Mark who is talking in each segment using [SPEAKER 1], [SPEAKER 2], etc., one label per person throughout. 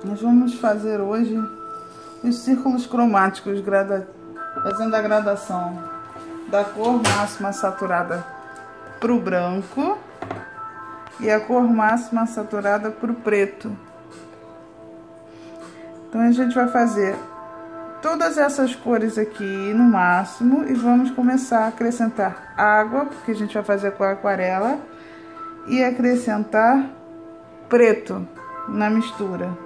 [SPEAKER 1] Nós vamos fazer hoje os círculos cromáticos, fazendo a gradação da cor máxima saturada para o branco e a cor máxima saturada para o preto. Então a gente vai fazer todas essas cores aqui no máximo e vamos começar a acrescentar água, porque a gente vai fazer com a aquarela, e acrescentar preto na mistura.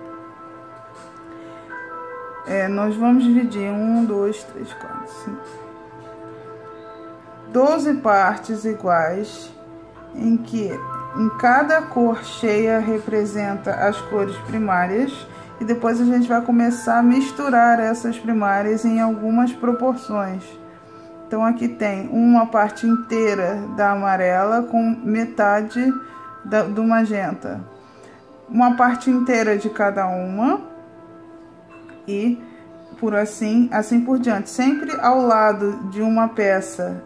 [SPEAKER 1] Nós vamos dividir 1, 2, 3, 4, 5, 12 partes iguais, em que em cada cor cheia representa as cores primárias, e depois a gente vai começar a misturar essas primárias em algumas proporções. Então aqui tem uma parte inteira da amarela com metade do magenta, uma parte inteira de cada uma, e por assim por diante. Sempre ao lado de uma peça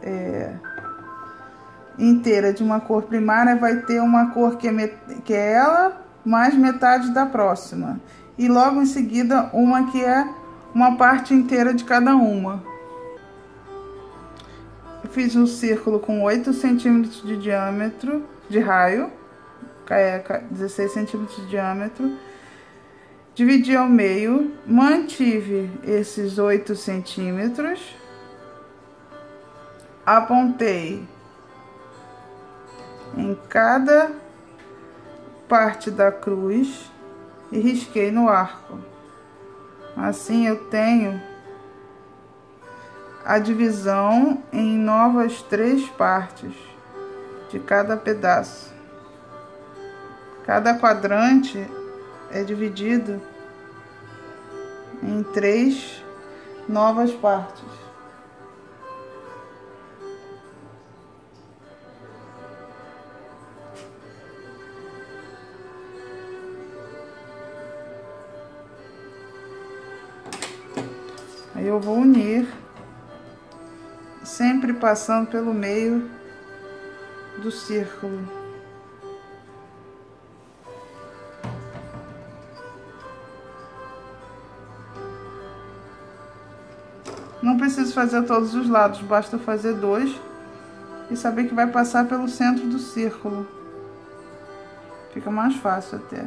[SPEAKER 1] inteira de uma cor primária vai ter uma cor que é ela mais metade da próxima, e logo em seguida uma que é uma parte inteira de cada uma. Eu fiz um círculo com 8 centímetros de diâmetro, de raio, 16 centímetros de diâmetro. Dividi ao meio, mantive esses 8 centímetros, apontei em cada parte da cruz e risquei no arco. Assim eu tenho a divisão em novas 3 partes de cada pedaço. Cada quadrante é dividido em 3 novas partes. Aí eu vou unir, sempre passando pelo meio do círculo. Não preciso fazer todos os lados, basta fazer 2 e saber que vai passar pelo centro do círculo. Fica mais fácil até.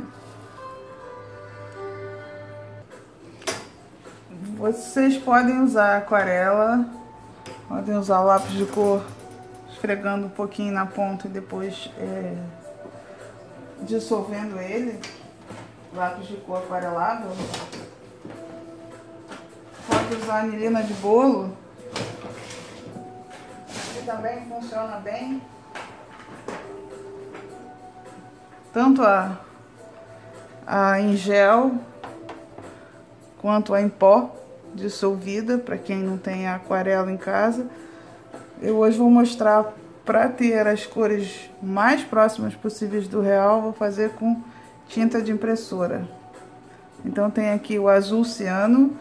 [SPEAKER 1] Vocês podem usar aquarela, podem usar o lápis de cor, esfregando um pouquinho na ponta e depois dissolvendo ele, lápis de cor aquarelável. Pode usar anilina de bolo, que também funciona bem. Tanto a em gel quanto a em pó dissolvida, para quem não tem aquarela em casa. Eu hoje vou mostrar, para ter as cores mais próximas possíveis do real, vou fazer com tinta de impressora. Então tem aqui o azul ciano,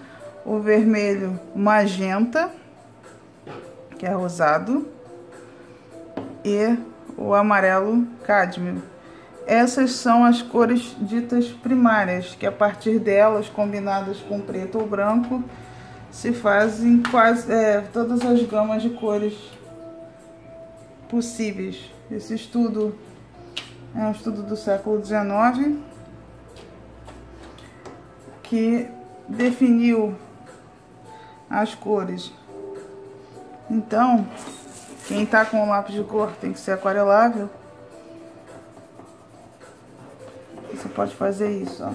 [SPEAKER 1] o vermelho magenta, que é rosado, e o amarelo cádmio. Essas são as cores ditas primárias, que a partir delas, combinadas com preto ou branco, se fazem quase todas as gamas de cores possíveis. Esse estudo é um estudo do século XIX, que definiu as cores. Então, quem tá com o lápis de cor tem que ser aquarelável. Você pode fazer isso, ó.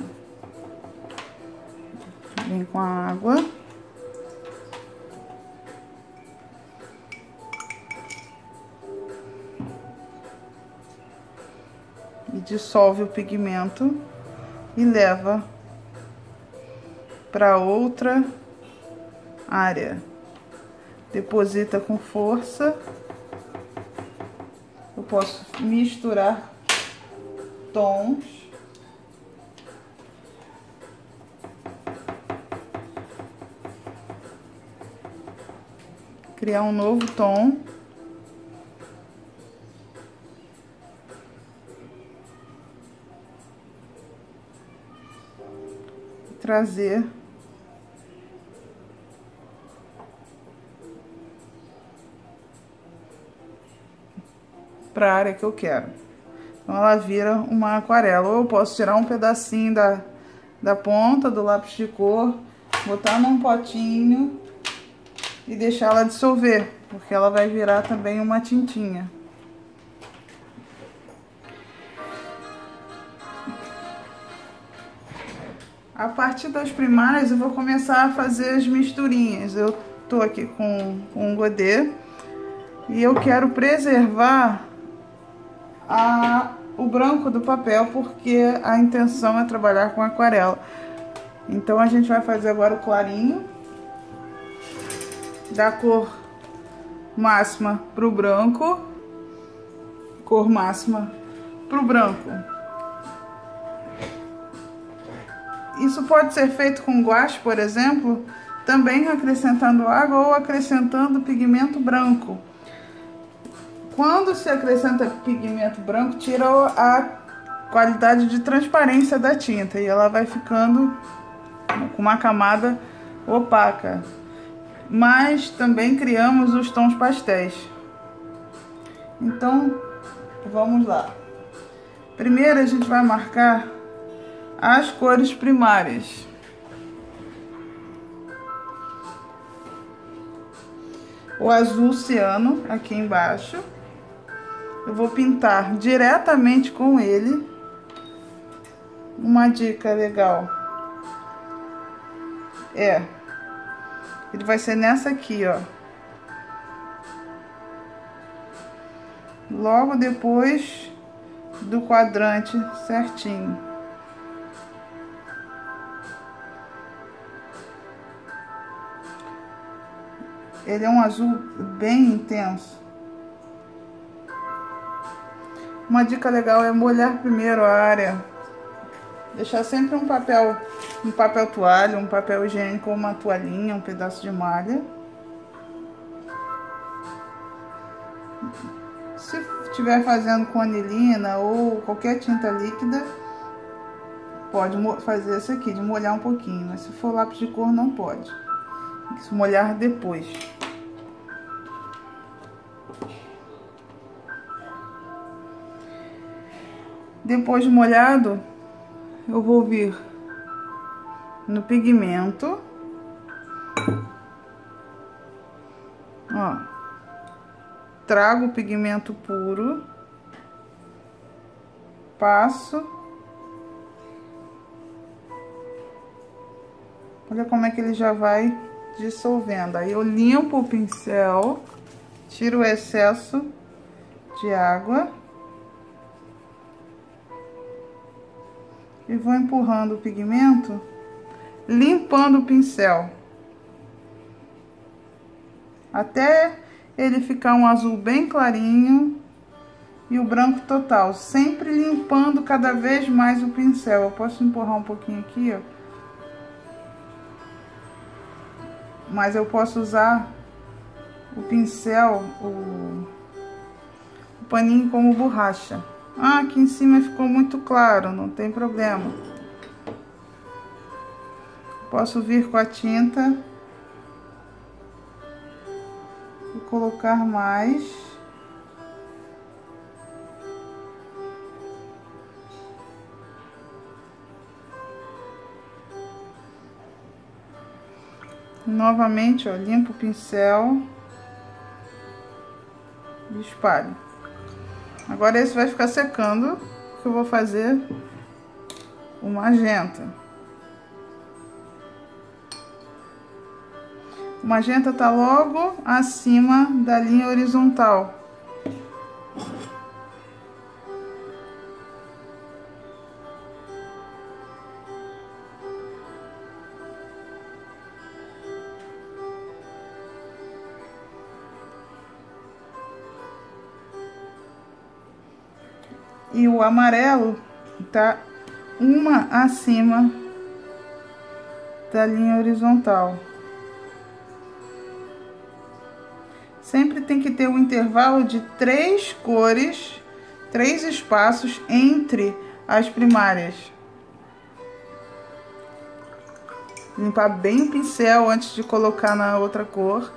[SPEAKER 1] Vem com a água. E dissolve o pigmento e leva para outra área. Deposita com força. Eu posso misturar tons. Criar um novo tom. trazer para a área que eu quero. Então ela vira uma aquarela. Ou eu posso tirar um pedacinho da ponta do lápis de cor, botar num potinho e deixar ela dissolver, porque ela vai virar também uma tintinha. A partir das primárias eu vou começar a fazer as misturinhas. Eu tô aqui com um godê e eu quero preservar o branco do papel, porque a intenção é trabalhar com aquarela. Então a gente vai fazer agora o clarinho, da cor máxima pro branco, cor máxima pro branco. Isso pode ser feito com guache, por exemplo, também acrescentando água ou acrescentando pigmento branco. Quando se acrescenta pigmento branco, tira a qualidade de transparência da tinta e ela vai ficando com uma camada opaca. Mas também criamos os tons pastéis. Então, vamos lá. Primeiro a gente vai marcar as cores primárias. O azul ciano aqui embaixo. Eu vou pintar diretamente com ele. Uma dica legal ele vai ser nessa aqui, ó. Logo depois do quadrante certinho. Ele é um azul bem intenso. Uma dica legal é molhar primeiro a área. Deixar sempre um papel toalha, um papel higiênico, uma toalhinha, um pedaço de malha. Se estiver fazendo com anilina ou qualquer tinta líquida, pode fazer isso aqui, de molhar um pouquinho. Mas se for lápis de cor, não pode. Tem que se molhar depois. Depois de molhado, eu vou vir no pigmento, ó, trago o pigmento puro, passo, olha como é que ele já vai dissolvendo. Aí eu limpo o pincel, tiro o excesso de água e vou empurrando o pigmento, limpando o pincel, até ele ficar um azul bem clarinho e o branco total, sempre limpando cada vez mais o pincel. Eu posso empurrar um pouquinho aqui, ó, mas eu posso usar o pincel, o paninho como borracha. Ah, aqui em cima ficou muito claro, não tem problema. Posso vir com a tinta e colocar mais. Novamente, ó, limpo o pincel e espalho. Agora esse vai ficar secando, que eu vou fazer o magenta. O magenta tá logo acima da linha horizontal. E o amarelo tá uma acima da linha horizontal. Sempre tem que ter um intervalo de 3 cores, 3 espaços entre as primárias. Limpar bem o pincel antes de colocar na outra cor.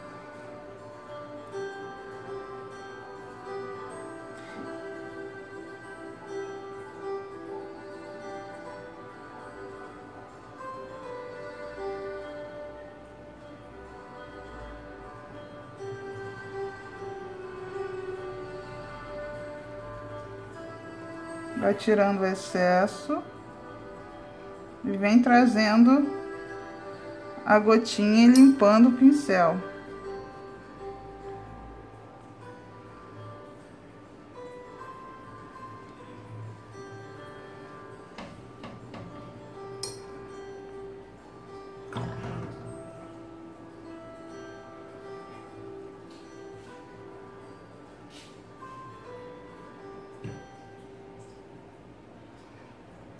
[SPEAKER 1] Vai tirando o excesso e vem trazendo a gotinha e limpando o pincel.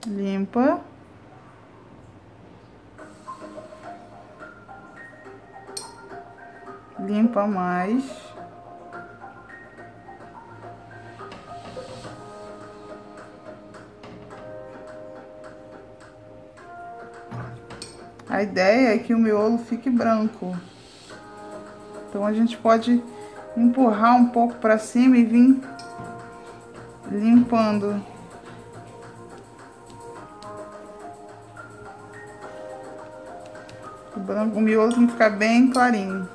[SPEAKER 1] Limpa. Limpa mais. A ideia é que o miolo fique branco. Então a gente pode empurrar um pouco para cima e vir limpando. O miolo tem que ficar bem clarinho.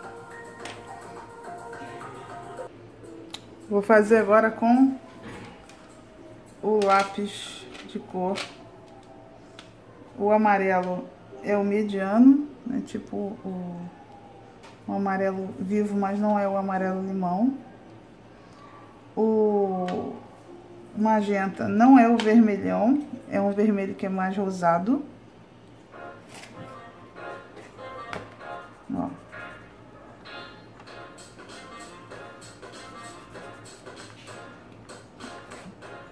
[SPEAKER 1] Vou fazer agora com o lápis de cor. O amarelo é o mediano, né? Tipo o amarelo vivo, mas não é o amarelo limão. O magenta não é o vermelhão, é um vermelho que é mais rosado. Ó.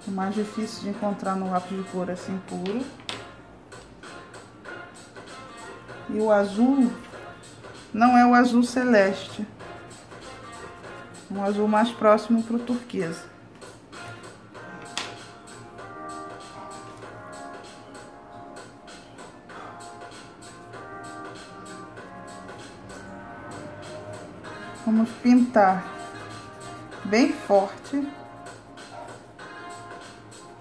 [SPEAKER 1] O mais difícil de encontrar no lápis de cor assim puro. E o azul não é o azul celeste, é um azul mais próximo pro turquesa. Vamos pintar bem forte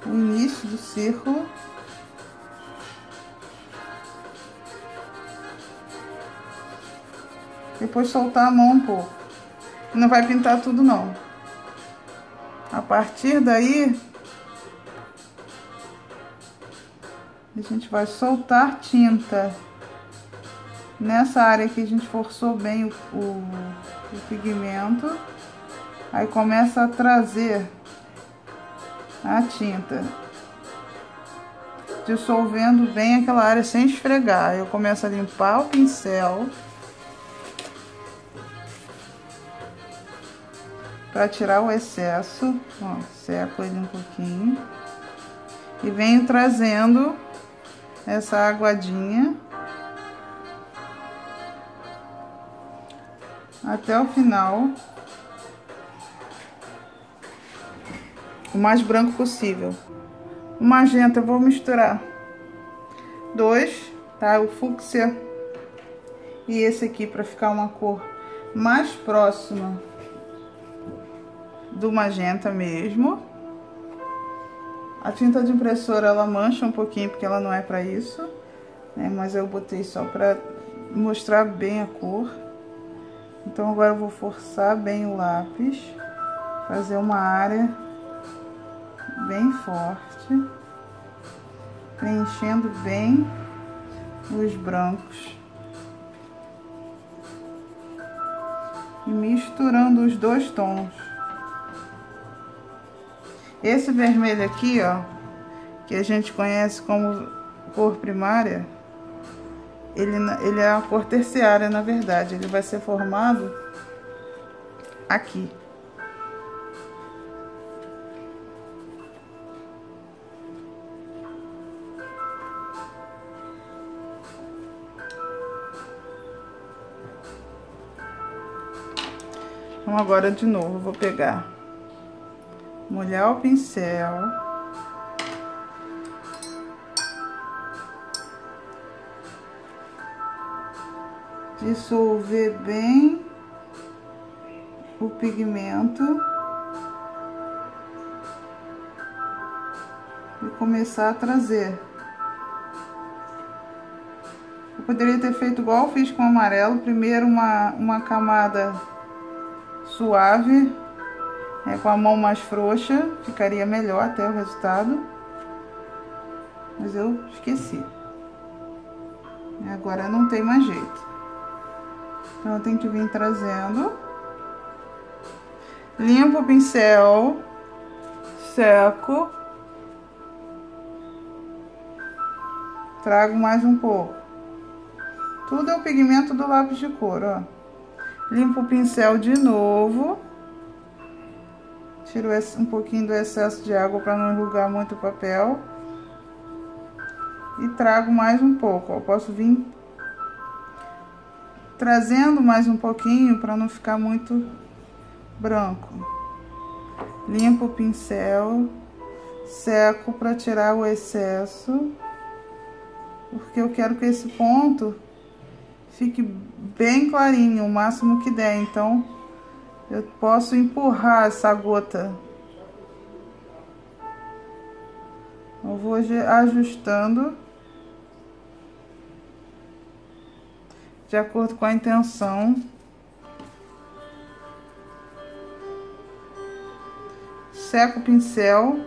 [SPEAKER 1] o início do círculo. Depois soltar a mão um pouco. Não vai pintar tudo não. A partir daí, a gente vai soltar tinta. Nessa área que a gente forçou bem o pigmento, aí começa a trazer a tinta, dissolvendo bem aquela área sem esfregar. Eu começo a limpar o pincel para tirar o excesso. Ó, seco ele um pouquinho e venho trazendo essa aguadinha até o final, o mais branco possível. O magenta eu vou misturar dois, tá? O fúcsia e esse aqui, para ficar uma cor mais próxima do magenta mesmo. A tinta de impressora ela mancha um pouquinho porque ela não é para isso, né? Mas eu botei só para mostrar bem a cor. Então agora eu vou forçar bem o lápis, fazer uma área bem forte, preenchendo bem os brancos e misturando os dois tons. Esse vermelho aqui, ó, que a gente conhece como cor primária, ele é a cor terciária, na verdade. Ele vai ser formado aqui. Então agora de novo, vou pegar, molhar o pincel, dissolver bem o pigmento e começar a trazer. Eu poderia ter feito igual eu fiz com o amarelo, primeiro uma camada suave, com a mão mais frouxa, ficaria melhor até o resultado, mas eu esqueci. Agora não tem mais jeito, então eu tenho que vir trazendo, limpo o pincel, seco, trago mais um pouco. Tudo é o pigmento do lápis de cor, ó. Limpo o pincel de novo. Tiro um pouquinho do excesso de água para não enrugar muito o papel. E trago mais um pouco, ó. Posso vir trazendo mais um pouquinho para não ficar muito branco. Limpo o pincel, seco para tirar o excesso. Porque eu quero que esse ponto fique bem clarinho, o máximo que der. Então, eu posso empurrar essa gota. Eu vou ajustando de acordo com a intenção. Seco o pincel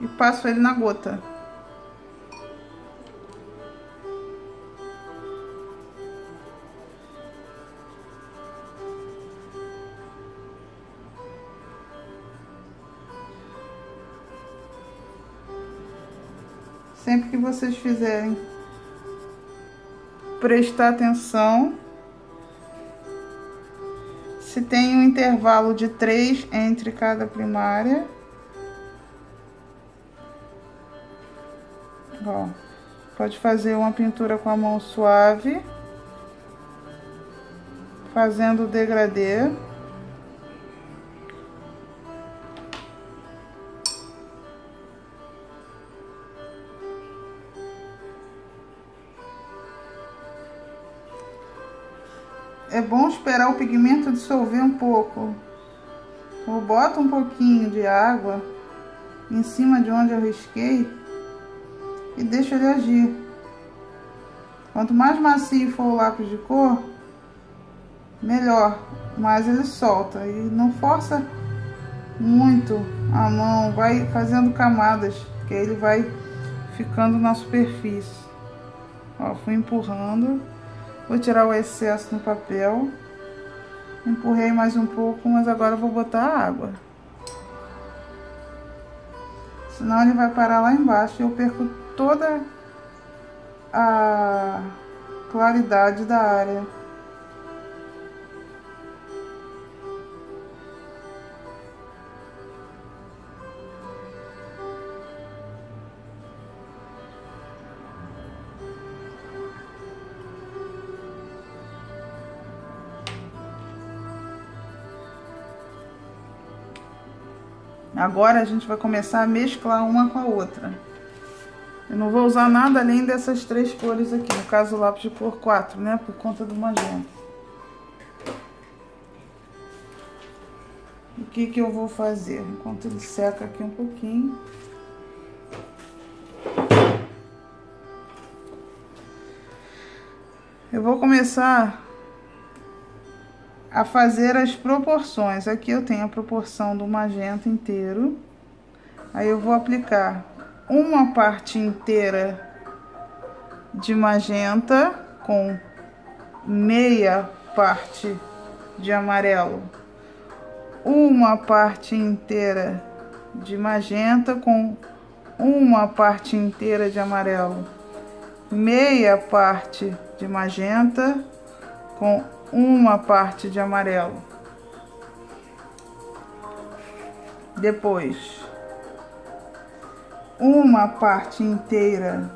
[SPEAKER 1] e passo ele na gota. Sempre que vocês fizerem, prestar atenção se tem um intervalo de 3 entre cada primária. Ó, pode fazer uma pintura com a mão suave, fazendo o degradê. É bom esperar o pigmento dissolver um pouco. Eu boto um pouquinho de água em cima de onde eu risquei e deixo ele agir. Quanto mais macio for o lápis de cor, melhor, mais ele solta. E não força muito a mão, vai fazendo camadas, que ele vai ficando na superfície. Ó, fui empurrando. Vou tirar o excesso no papel. Empurrei mais um pouco, mas agora eu vou botar a água. Senão ele vai parar lá embaixo e eu perco toda a claridade da área. Agora a gente vai começar a mesclar uma com a outra. Eu não vou usar nada além dessas 3 cores aqui, no caso o lápis de cor 4, né, por conta do magenta. O que que eu vou fazer? Enquanto ele seca aqui um pouquinho. Eu vou começar a fazer as proporções. Aqui eu tenho a proporção do magenta inteiro. Aí eu vou aplicar uma parte inteira de magenta com meia parte de amarelo. Uma parte inteira de magenta com uma parte inteira de amarelo. Meia parte de magenta com uma parte de amarelo. Depois, uma parte inteira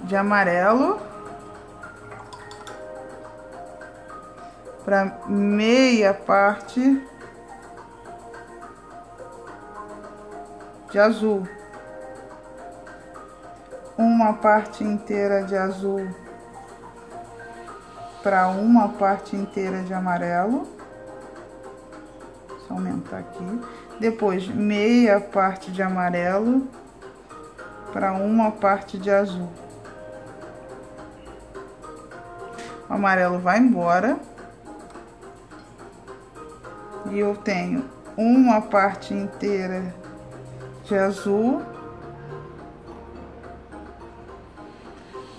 [SPEAKER 1] de amarelo para meia parte de azul. uma parte inteira de azul para uma parte inteira de amarelo. Deixa eu aumentar aqui. Depois, meia parte de amarelo para uma parte de azul. O amarelo vai embora. E eu tenho uma parte inteira de azul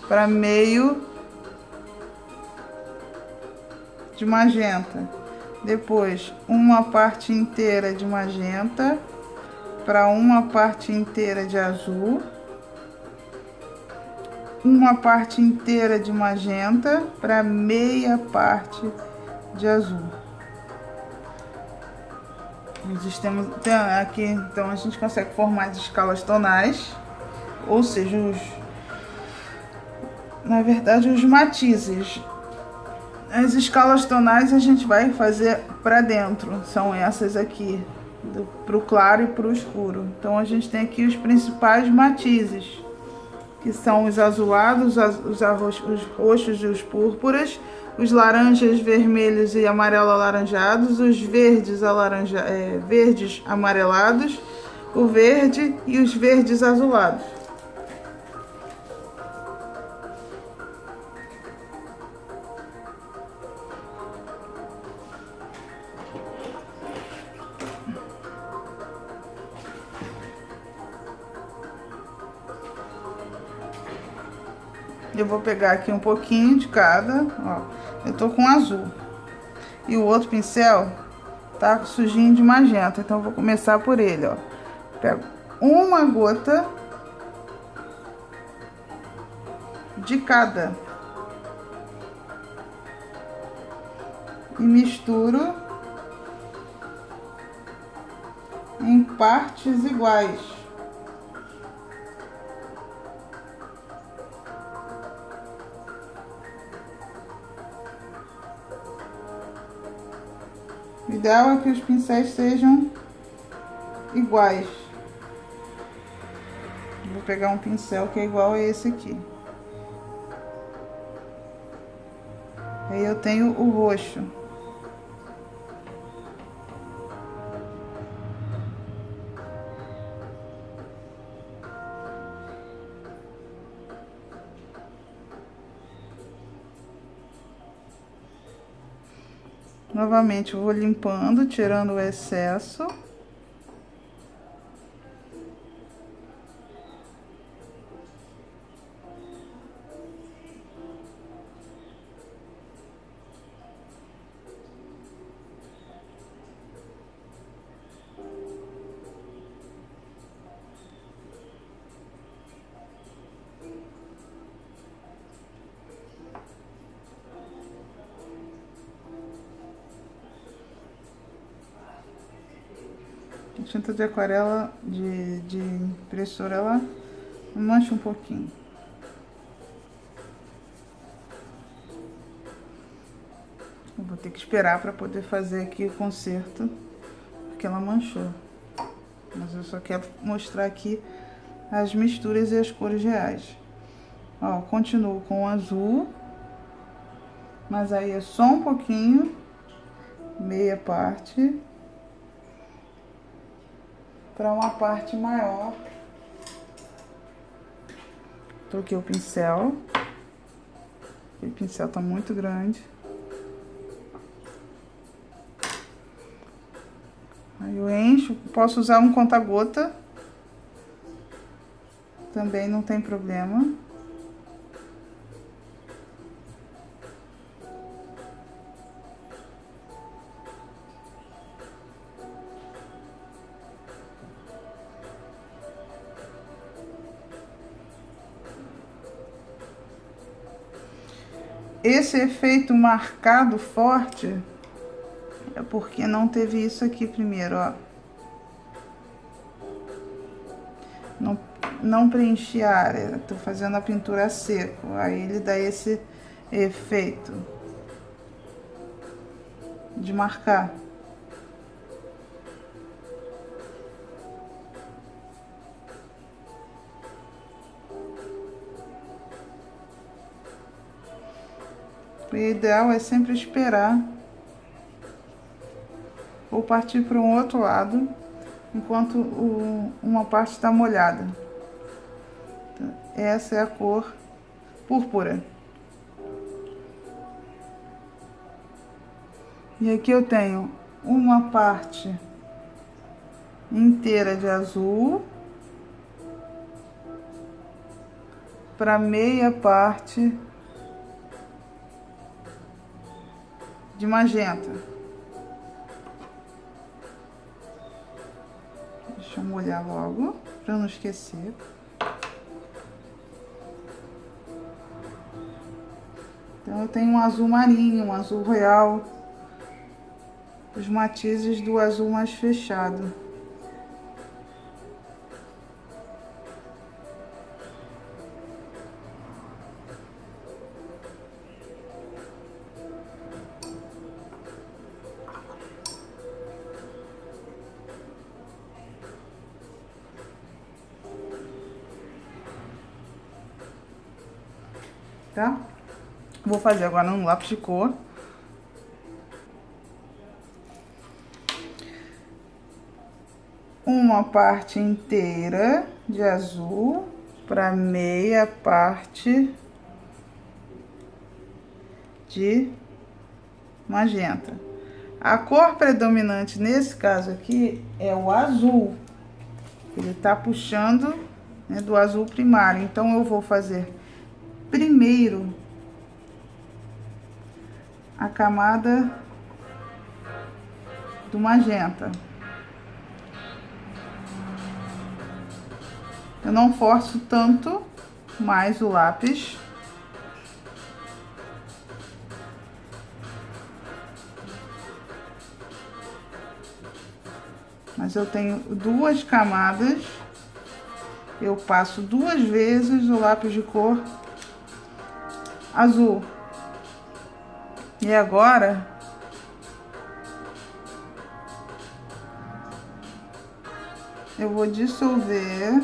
[SPEAKER 1] para meio de magenta. Depois, uma parte inteira de magenta para uma parte inteira de azul. Uma parte inteira de magenta para meia parte de azul. Aqui, então, a gente consegue formar as escalas tonais, ou seja, na verdade, os matizes. As escalas tonais a gente vai fazer para dentro, são essas aqui, para o claro e para o escuro. Então, a gente tem aqui os principais matizes, que são os azulados, os roxos e os púrpuras, os laranjas, vermelhos e amarelo alaranjados, os verdes, verdes amarelados, o verde e os verdes azulados. Eu vou pegar aqui um pouquinho de cada, ó. Eu tô com azul. E o outro pincel tá sujinho de magenta, então eu vou começar por ele, ó. Pego uma gota de cada e misturo em partes iguais. O ideal é que os pincéis sejam iguais. Vou pegar um pincel que é igual a esse aqui. Aí eu tenho o roxo. Novamente eu vou limpando, tirando o excesso. A tinta de aquarela, de impressora, ela mancha um pouquinho. Eu vou ter que esperar para poder fazer aqui o conserto, porque ela manchou. Mas eu só quero mostrar aqui as misturas e as cores reais. Ó, continuo com o azul, mas aí é só um pouquinho, meia parte, para uma parte maior. Troquei o pincel. O pincel tá muito grande. Aí eu encho, posso usar um conta-gota. Também não tem problema. Esse efeito marcado forte é porque não teve isso aqui primeiro, ó. Não preenchi a área, tô fazendo a pintura a seco, aí ele dá esse efeito de marcar. O ideal é sempre esperar ou partir para um outro lado enquanto uma parte está molhada. Essa é a cor púrpura. E aqui eu tenho uma parte inteira de azul para meia parte de magenta. Deixa eu molhar logo para não esquecer. Então eu tenho um azul marinho, um azul royal, os matizes do azul mais fechado. Tá? Vou fazer agora um lápis de cor. Uma parte inteira de azul para meia parte de magenta. A cor predominante nesse caso aqui é o azul. Ele tá puxando, né, do azul primário. Então eu vou fazer primeiro a camada do magenta. Eu não forço tanto mais o lápis. Mas eu tenho duas camadas. Eu passo duas vezes o lápis de cor azul. E agora eu vou dissolver,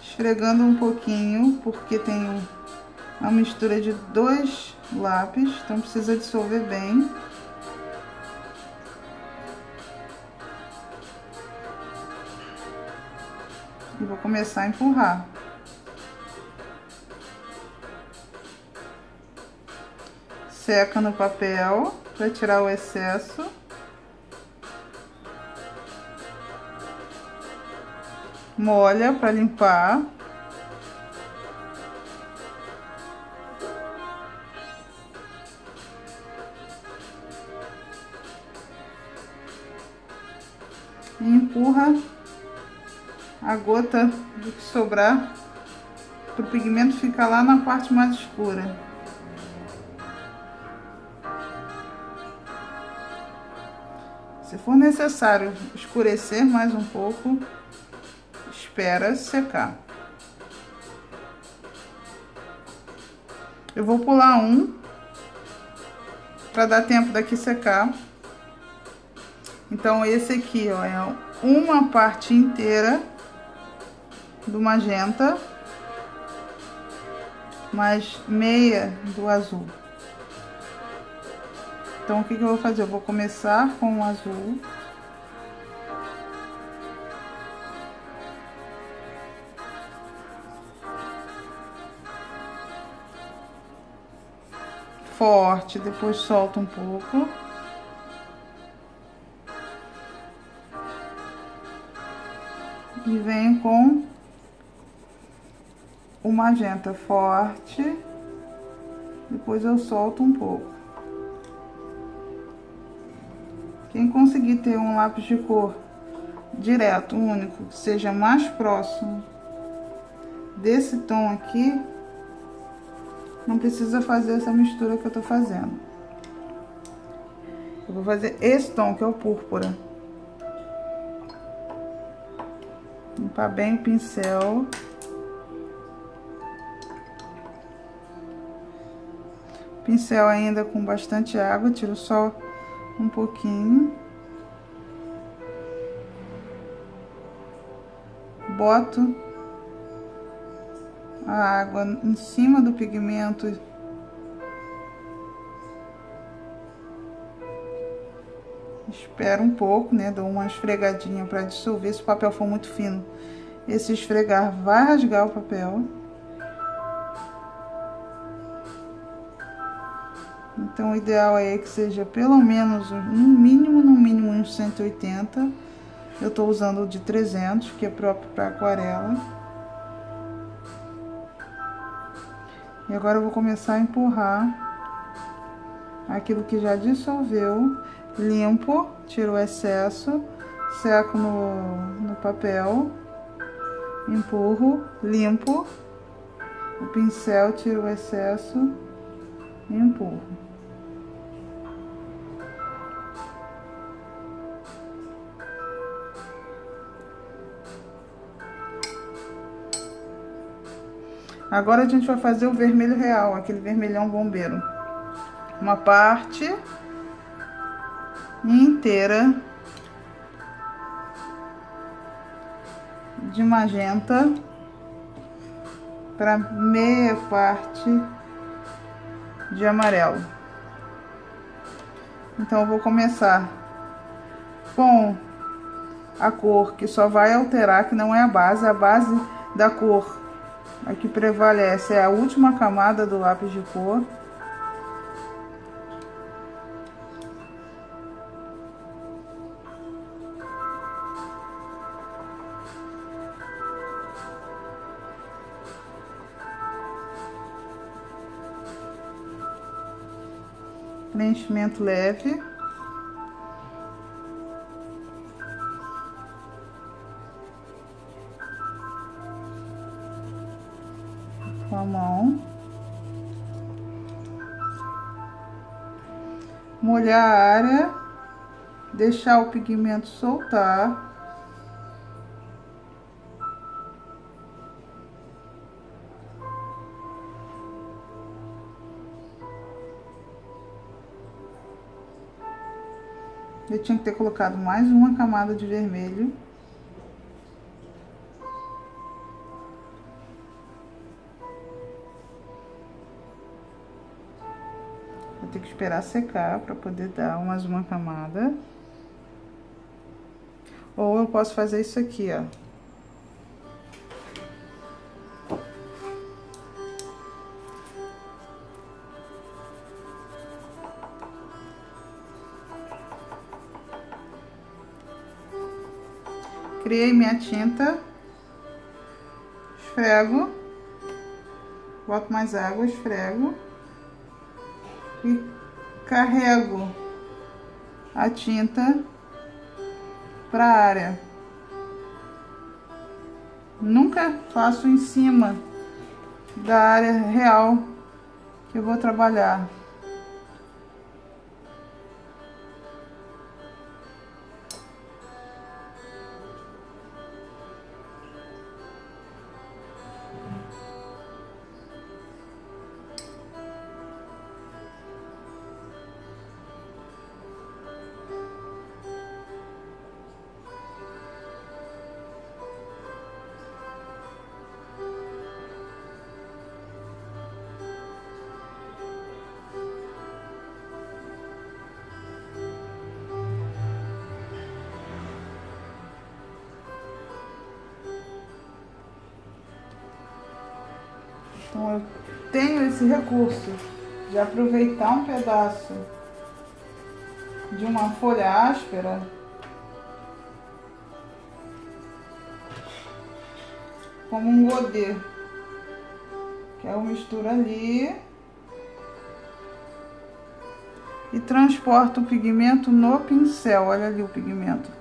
[SPEAKER 1] esfregando um pouquinho, porque tem uma mistura de dois lápis, então precisa dissolver bem. E vou começar a empurrar. Seca no papel para tirar o excesso. Molha para limpar. E empurra a gota do que sobrar para o pigmento ficar lá na parte mais escura. Se for necessário escurecer mais um pouco, espera secar. Eu vou pular um para dar tempo daqui secar. Então esse aqui, ó, é uma parte inteira do magenta mais meia do azul. Então o que que eu vou fazer? Eu vou começar com o azul. Forte, depois solta um pouco. E venho com o magenta forte. Depois eu solto um pouco. Quem conseguir ter um lápis de cor direto, único, que seja mais próximo desse tom aqui, não precisa fazer essa mistura que eu tô fazendo. Eu vou fazer esse tom, que é o púrpura. Limpar bem o pincel. Pincel ainda com bastante água, tiro só um pouquinho. Boto a água em cima do pigmento Espero um pouco, né? Dou uma esfregadinha para dissolver. Se o papel for muito fino, esse esfregar vai rasgar o papel. Então, o ideal é que seja pelo menos, no mínimo uns 180. Eu tô usando o de 300, que é próprio para aquarela. E agora eu vou começar a empurrar aquilo que já dissolveu. Limpo, tiro o excesso, seco no papel, empurro, limpo o pincel, tiro o excesso e empurro. Agora a gente vai fazer o vermelho real, aquele vermelhão bombeiro. Uma parte inteira de magenta para meia parte de amarelo. Então eu vou começar com a cor que só vai alterar, que não é a base da cor. A que prevalece é a última camada do lápis de cor. Preenchimento leve. Com a mão. Molhar a área. Deixar o pigmento soltar. Eu tinha que ter colocado mais uma camada de vermelho. Vou ter que esperar secar para poder dar mais uma camada. Ou eu posso fazer isso aqui, ó. Criei minha tinta, esfrego, boto mais água, esfrego e carrego a tinta para a área. Nunca faço em cima da área real que eu vou trabalhar. Então, eu tenho esse recurso de aproveitar um pedaço de uma folha áspera como um godê, que eu misturo ali e transporto o pigmento no pincel. Olha ali o pigmento.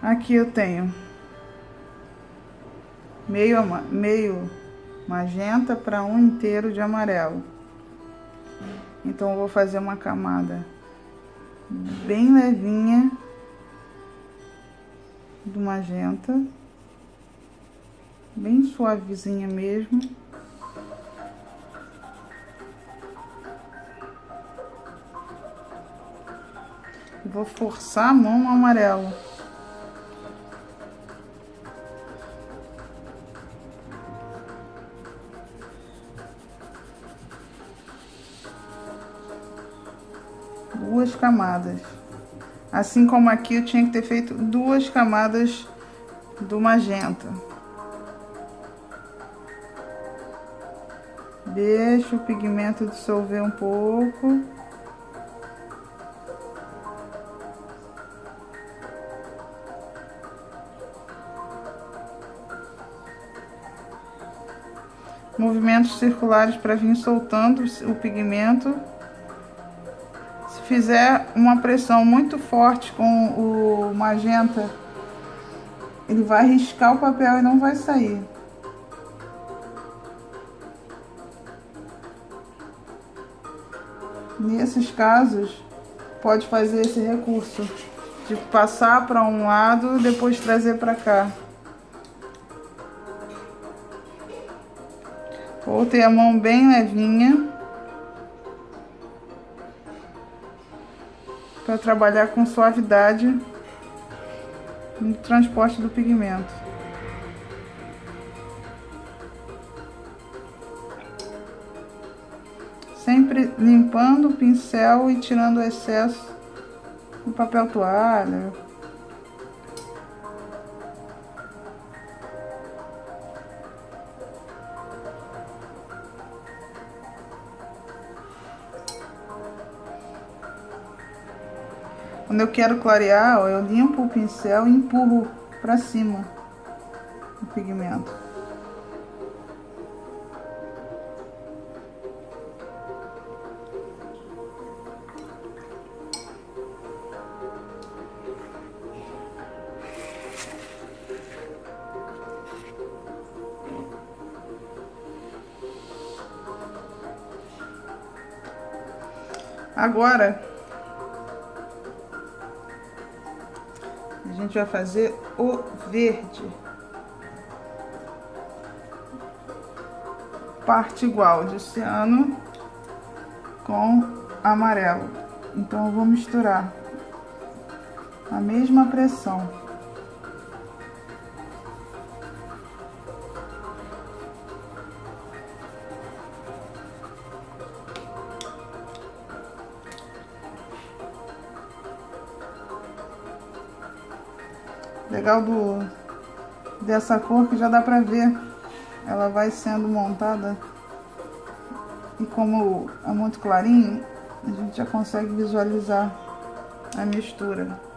[SPEAKER 1] Aqui eu tenho meio magenta para um inteiro de amarelo. Então eu vou fazer uma camada bem levinha do magenta, bem suavezinha mesmo. Vou forçar a mão no amarelo. Duas camadas. Assim como aqui eu tinha que ter feito duas camadas do magenta. Deixa o pigmento dissolver um pouco. Movimentos circulares para vir soltando o pigmento. Se fizer uma pressão muito forte com o magenta, ele vai riscar o papel e não vai sair. Nesses casos, pode fazer esse recurso de passar para um lado e depois trazer para cá. Vou ter a mão bem levinha para trabalhar com suavidade no transporte do pigmento. Sempre limpando o pincel e tirando o excesso do papel toalha. Quando eu quero clarear, ó, eu limpo o pincel e empurro para cima o pigmento. Agora a gente vai fazer o verde. Parte igual de ciano com amarelo. Então eu vou misturar a mesma pressão. Legal dessa cor que já dá pra ver, ela vai sendo montada e como é muito clarinho, a gente já consegue visualizar a mistura.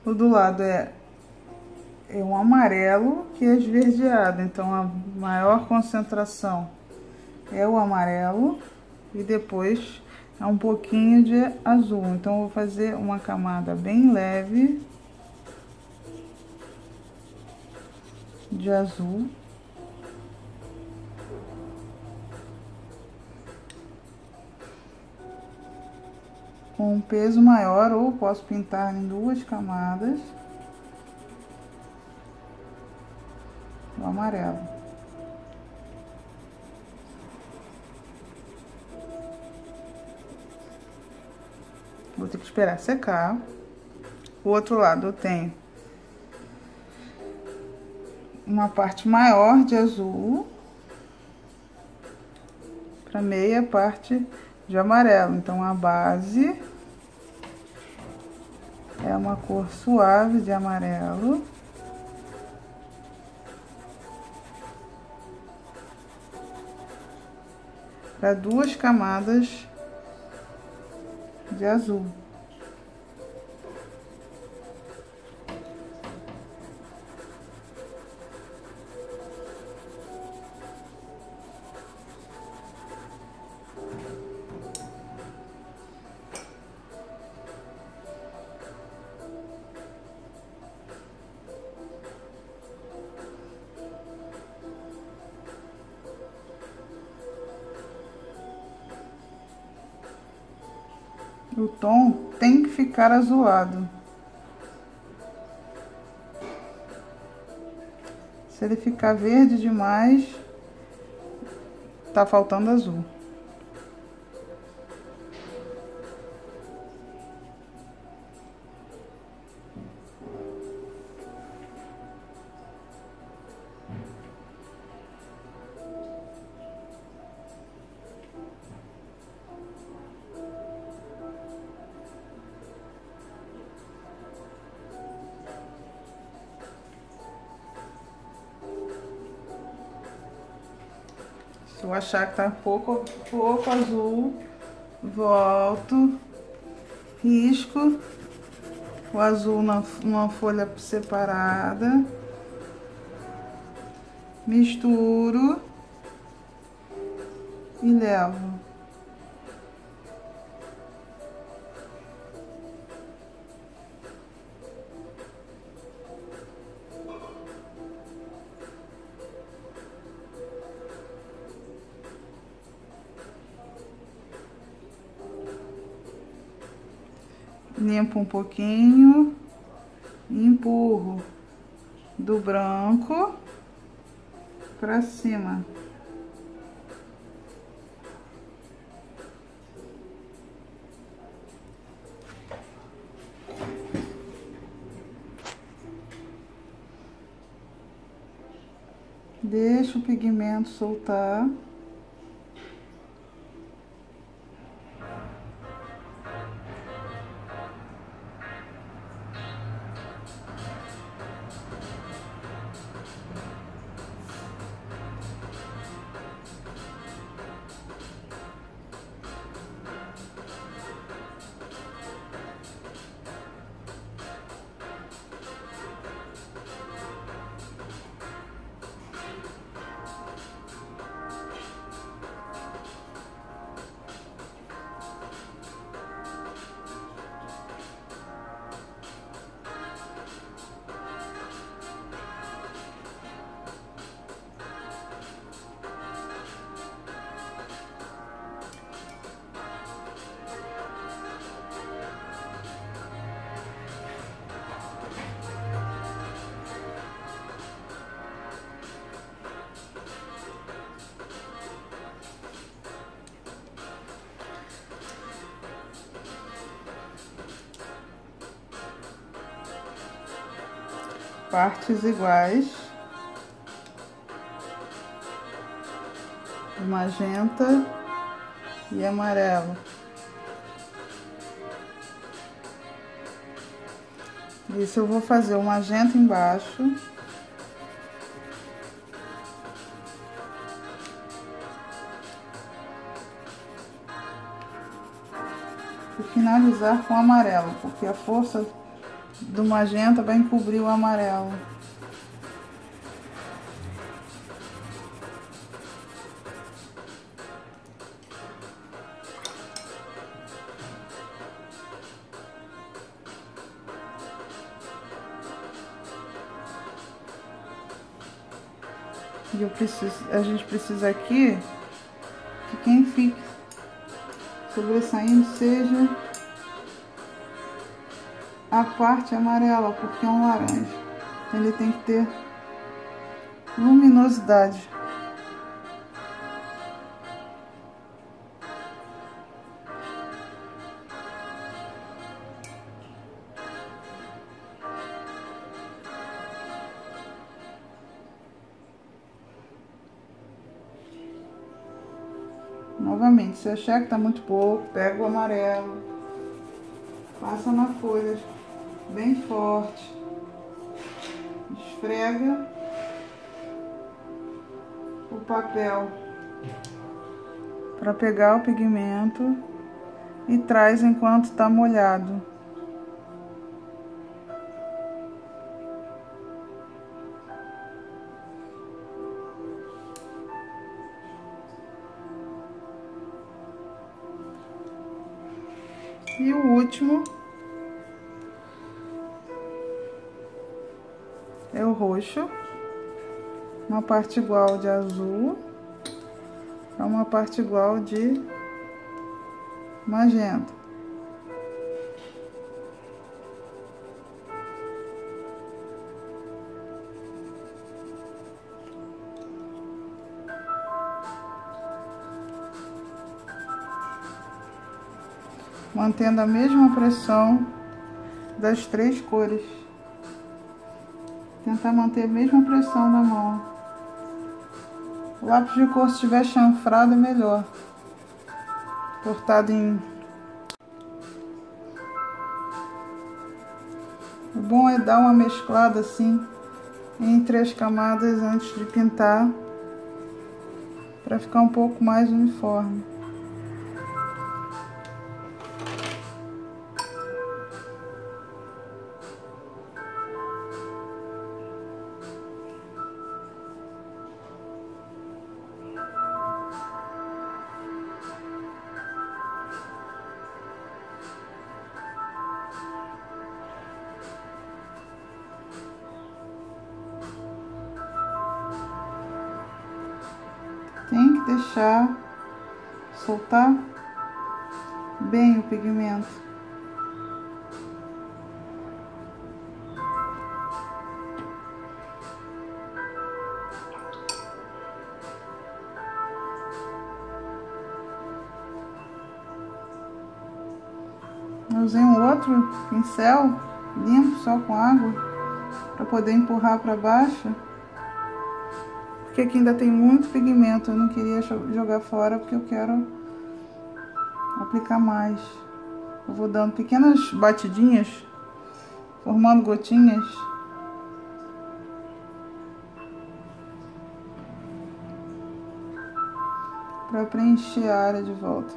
[SPEAKER 1] O do lado é um amarelo que é esverdeado, então a maior concentração é o amarelo e depois é um pouquinho de azul. Então eu vou fazer uma camada bem leve de azul. Com um peso maior, ou posso pintar em duas camadas do amarelo. Vou ter que esperar secar. O outro lado eu tenho uma parte maior de azul para meia parte de amarelo. Então a base é uma cor suave de amarelo. Para 2 camadas de azul. O tom tem que ficar azulado. Se ele ficar verde demais, tá faltando azul. Se eu achar que tá pouco azul, volto, risco o azul numa folha separada, misturo e levo. Limpo um pouquinho, empurro do branco para cima. Deixa o pigmento soltar. Partes iguais, magenta e amarelo. Isso eu vou fazer o magenta embaixo. E finalizar com o amarelo, porque a força do magenta vai encobrir o amarelo. E a gente precisa aqui que quem fique sobressaindo seja a parte amarela, porque é um laranja. Ele tem que ter luminosidade. Novamente, se achar que tá muito pouco, pega o amarelo, passa na folha bem forte, esfrega o papel para pegar o pigmento e traz enquanto está molhado. E o último é o roxo, uma parte igual de azul, é uma parte igual de magenta. Mantendo a mesma pressão das três cores. Tentar manter a mesma pressão da mão. O lápis de cor, se estiver chanfrado, é melhor. Cortado em... O bom é dar uma mesclada assim entre as camadas antes de pintar, para ficar um pouco mais uniforme. Tem que deixar soltar bem o pigmento. Eu usei um outro pincel limpo, só com água, para poder empurrar para baixo. Porque aqui ainda tem muito pigmento, eu não queria jogar fora porque eu quero aplicar mais. Eu vou dando pequenas batidinhas, formando gotinhas. Para preencher a área de volta.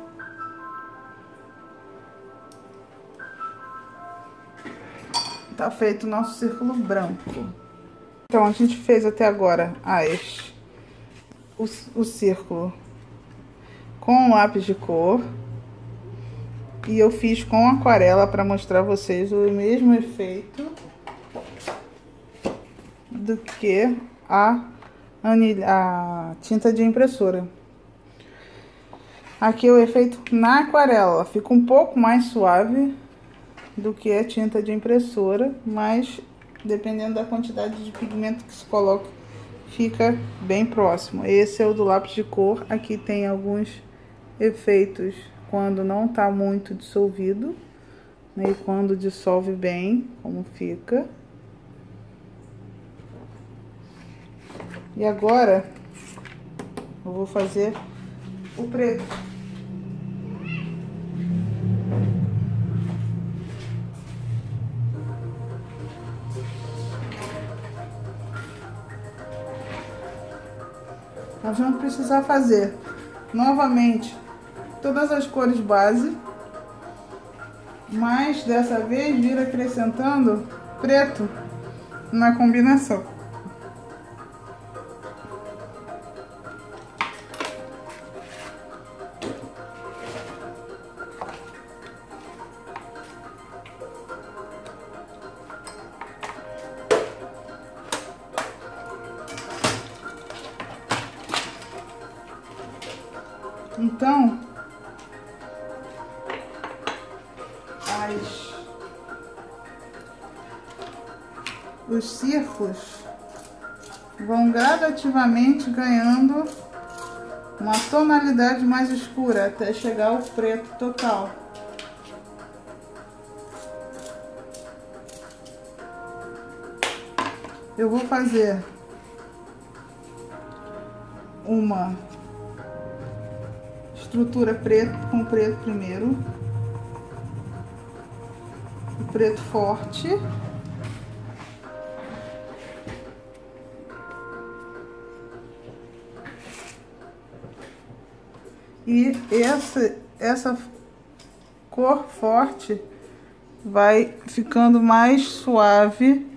[SPEAKER 1] Tá feito o nosso círculo branco. Então, a gente fez até agora o círculo com lápis de cor. E eu fiz com aquarela para mostrar a vocês o mesmo efeito do que a tinta de impressora. Aqui é o efeito na aquarela. Fica um pouco mais suave do que a tinta de impressora, mas dependendo da quantidade de pigmento que se coloca, fica bem próximo. Esse é o do lápis de cor. Aqui tem alguns efeitos quando não tá muito dissolvido, né? E quando dissolve bem, como fica. E agora eu vou fazer o preto. Nós vamos precisar fazer novamente todas as cores base, mas dessa vez vir acrescentando preto na combinação. Então, os círculos vão gradativamente ganhando uma tonalidade mais escura até chegar ao preto total. Eu vou fazer estrutura preto com preto primeiro. O preto forte. E essa cor forte vai ficando mais suave.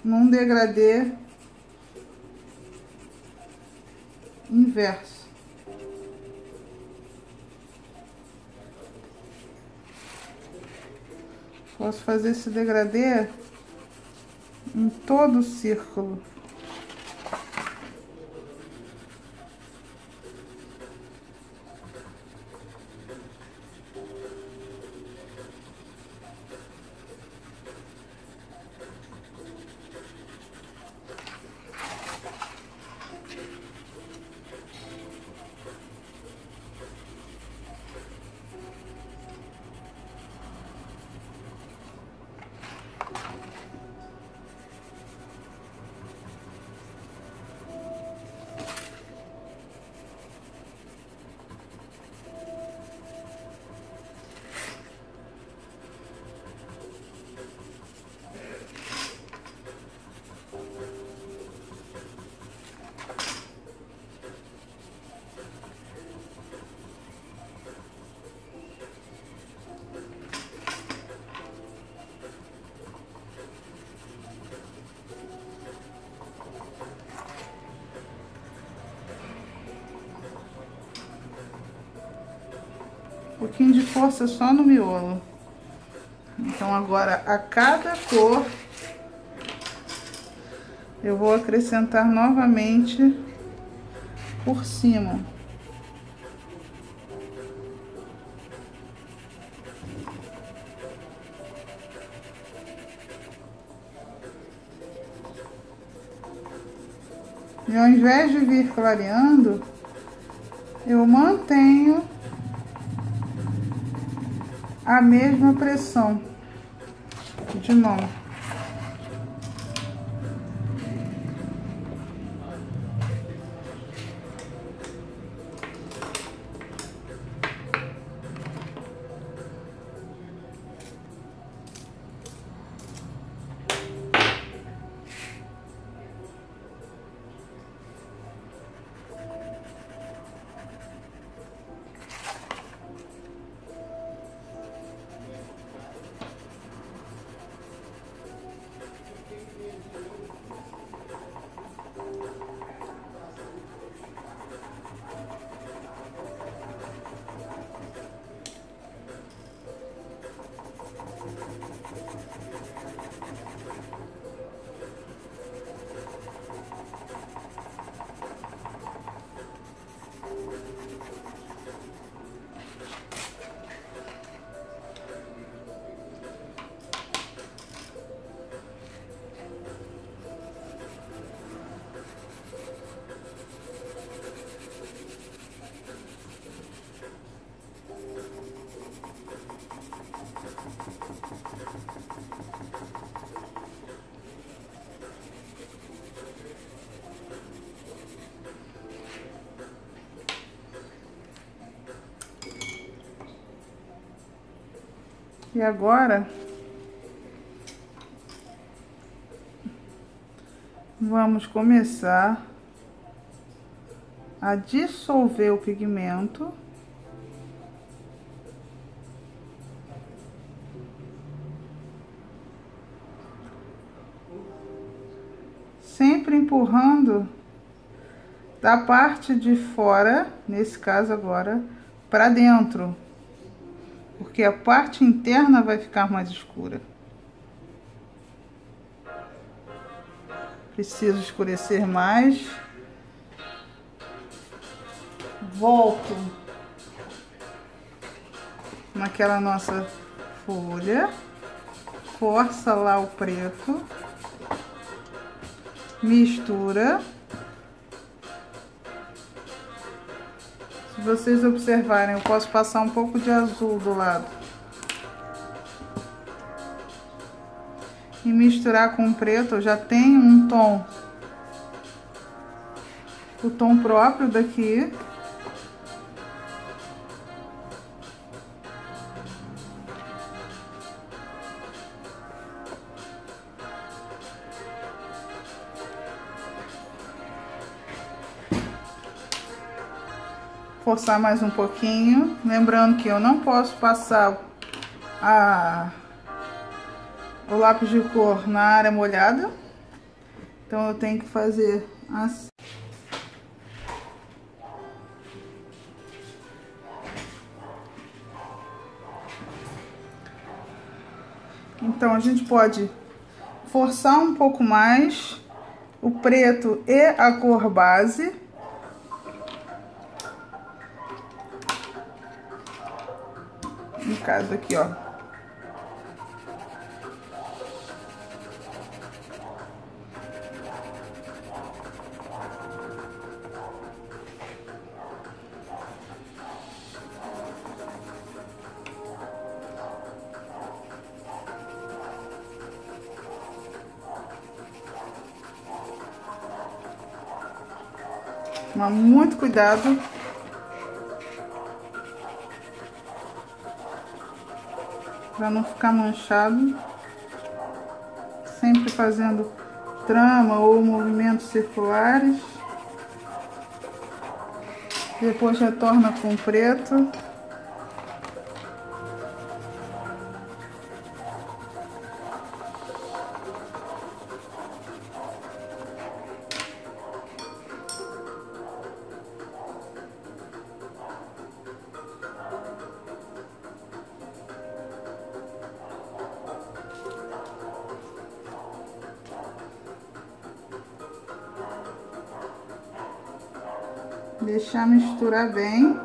[SPEAKER 1] Num degradê inverso. Posso fazer esse degradê em todo o círculo. Um pouquinho de força só no miolo. Então agora a cada cor eu vou acrescentar novamente por cima. E ao invés de vir clareando, eu mantenho a mesma pressão de mão. E agora vamos começar a dissolver o pigmento. Sempre empurrando da parte de fora, nesse caso agora, para dentro. Porque a parte interna vai ficar mais escura. Preciso escurecer mais. Volto naquela nossa folha. Força lá o preto. Mistura. Se vocês observarem, eu posso passar um pouco de azul do lado. e misturar com o preto. Eu já tenho um tom, o tom próprio daqui. Forçar mais um pouquinho, lembrando que eu não posso passar o lápis de cor na área molhada, então eu tenho que fazer assim. Então a gente pode forçar um pouco mais o preto e a cor base. No caso aqui, ó. Mas muito cuidado. Para não ficar manchado. Sempre fazendo trama ou movimentos circulares. Depois retorna com o preto. Deixar misturar bem.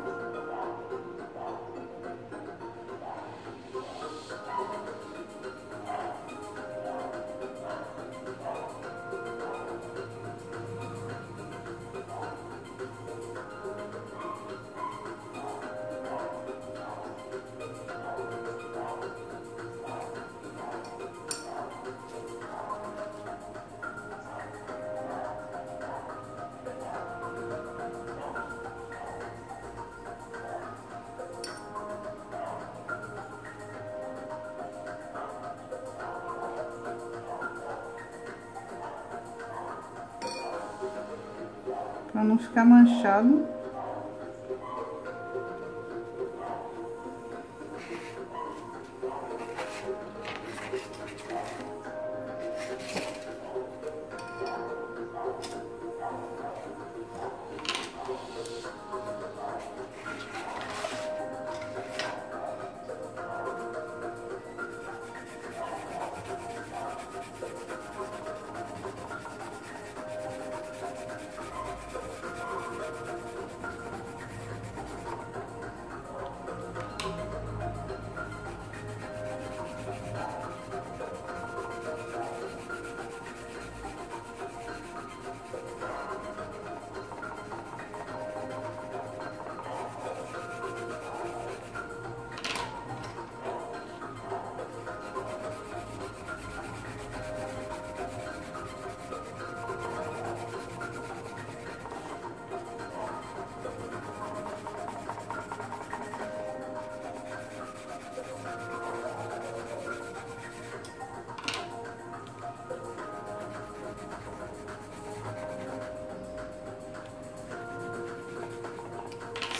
[SPEAKER 1] Para não ficar manchado.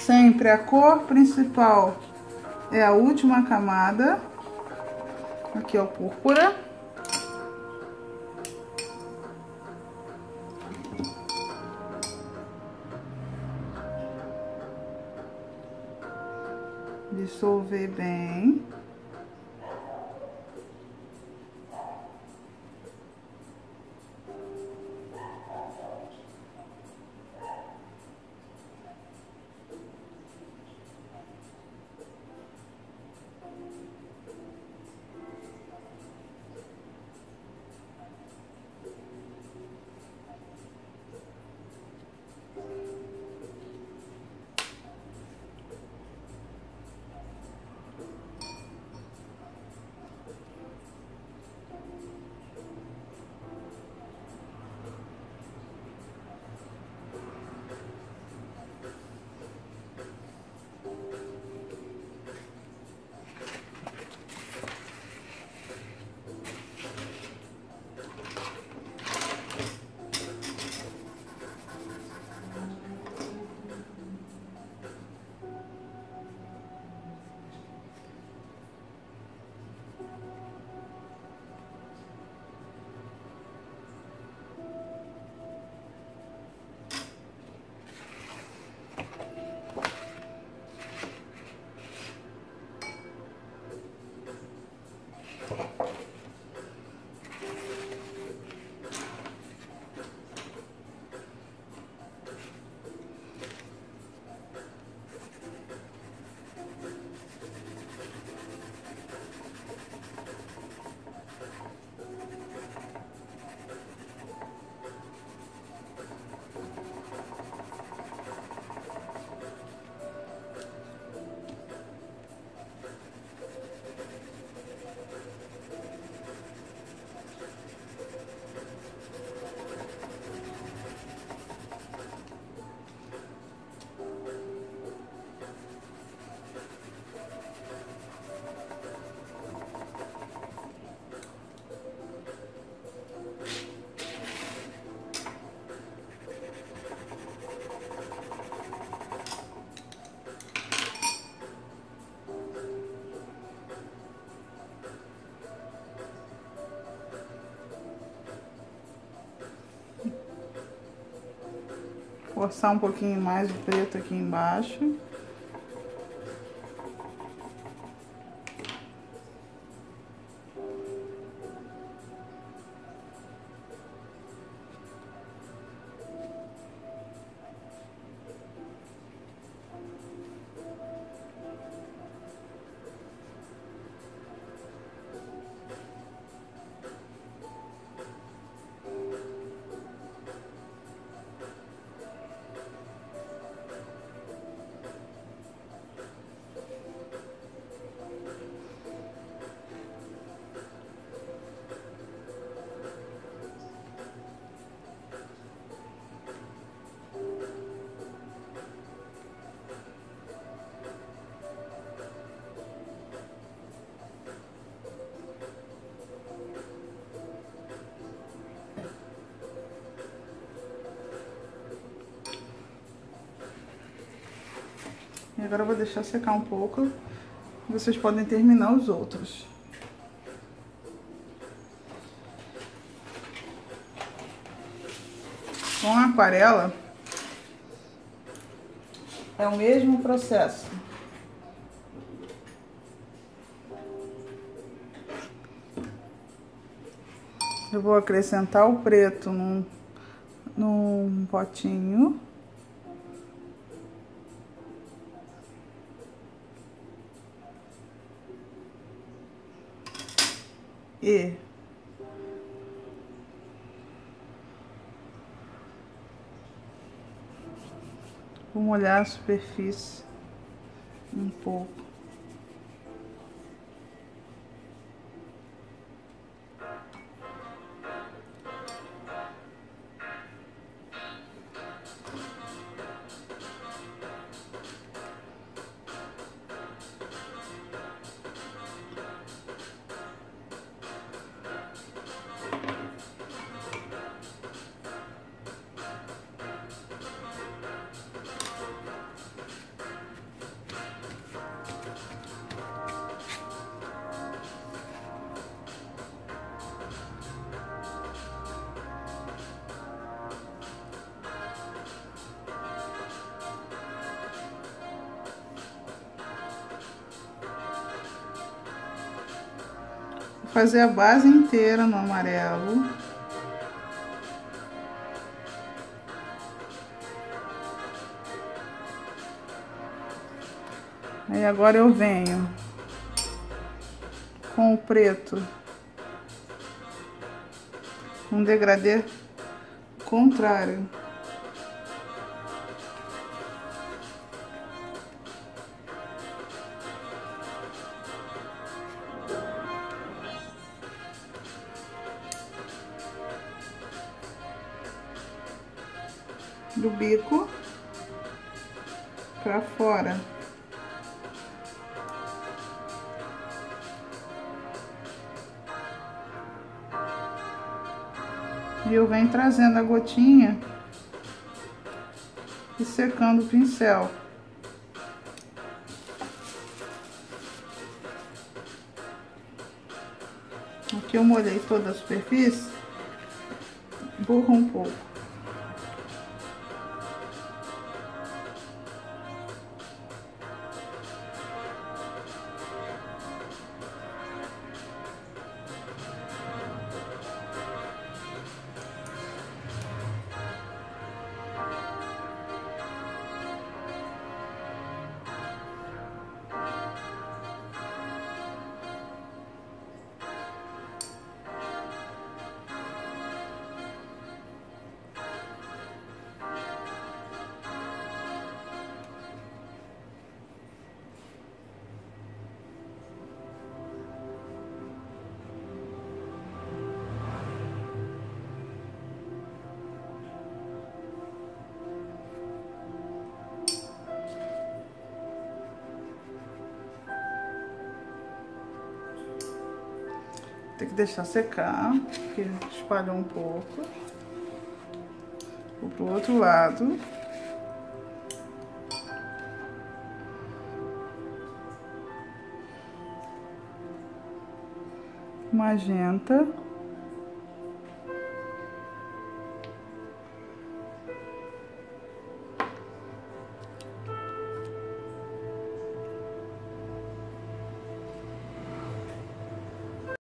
[SPEAKER 1] Sempre a cor principal é a última camada. Aqui é o púrpura. Dissolver bem. reforçar um pouquinho mais o preto aqui embaixo. E agora eu vou deixar secar um pouco. Vocês podem terminar os outros. Com a aquarela, é o mesmo processo. Eu vou acrescentar o preto num potinho. E vou molhar a superfície um pouco. Fazer a base inteira no amarelo. Aí agora eu venho com o preto, um degradê contrário. Do bico para fora. E eu venho trazendo a gotinha e secando o pincel. Aqui eu molhei toda a superfície, borro um pouco. Tem que deixar secar, porque espalhou um pouco. Vou pro outro lado. Magenta.